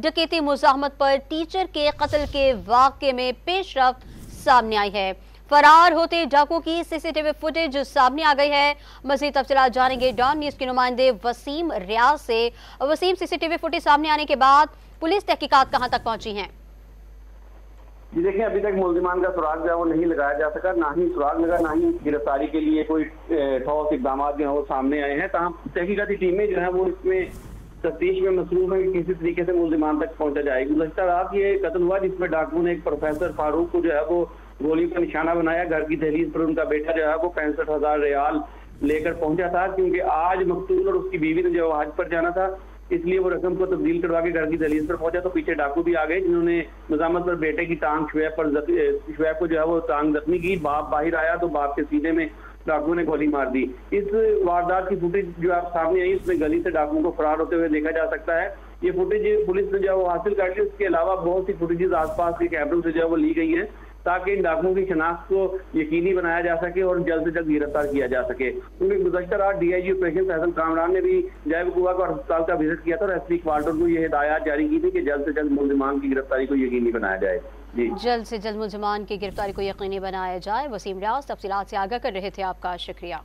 डकैती मुज़ाहमत पर टीचर के कत्ल के वाक़े में पेशरफ्त सामने आई है। फरार होते डाकुओं की सीसीटीवी फुटेज सामने आ गई है। मज़ीद तफसीलात जानेंगे डॉन न्यूज़ के नुमाइंदे वसीम रियाज से। वसीम, सीसीटीवी फुटेज सामने आने के बाद पुलिस तहकीकात कहां तक पहुंची हैं? जी देखिए, अभी तक मुल्जिमान का सुराग जो है वो नहीं लगाया जा सका, ना ही सुराग लगा, ना ही गिरफ्तारी के लिए कोई ठोस इकदाम जो है वो सामने आए हैं। तमाम तहकीकाती टीमें जो है वो इसमें तफ्तीश में मसरूफ है कि किसी तरीके से मुल्जिमान तक पहुंचा जाए। गुज़श्ता रात ये कत्ल हुआ जिसमें डाकुओं ने एक प्रोफेसर फारूक को जो है वो गोली का निशाना बनाया। घर की दहलीज पर उनका बेटा जो है वो 65,000 रियाल लेकर पहुंचा था, क्योंकि आज मकतूल और उसकी बीवी ने जो हज पर जाना था, इसलिए वो रकम को तब्दील करवा के घर की दहलीज पर पहुंचा। तो पीछे डाकू भी आ गए जिन्होंने मुज़ाहमत पर बेटे की टांग शुएब को जो है वो टांग जख्मी की। बाप बाहर आया तो बाप के सीने में डाकुओं ने गोली मार दी। इस वारदात की फुटेज जो आप सामने आई उसमें गली से डाकुओं को फरार होते हुए देखा जा सकता है। ये फुटेज पुलिस ने जो है वो हासिल कर ली। उसके अलावा बहुत सी फुटेजेस आसपास के कैमरों से जो है वो ली गई है, ताकि इन डाकुओं की शनाख्त को यकीनी बनाया जा सके और जल्द से जल्द गिरफ्तार किया जा सके। क्योंकि गुज़श्ता रात डीआईजी ऑपरेशन फैसल कामरान ने भी जैब कुआ का अस्पताल का विजिट किया था और एसपी इकबाल को ये हिदायत जारी की थी कि जल्द से जल्द मुल्जिमान की गिरफ्तारी को यकीनी बनाया जाए। जी, जल्द से जल्द मुल्जिमान की गिरफ्तारी को यकीनी बनाया जाए। वसीम रियाज तफसीलात से आगाह कर रहे थे, आपका शुक्रिया।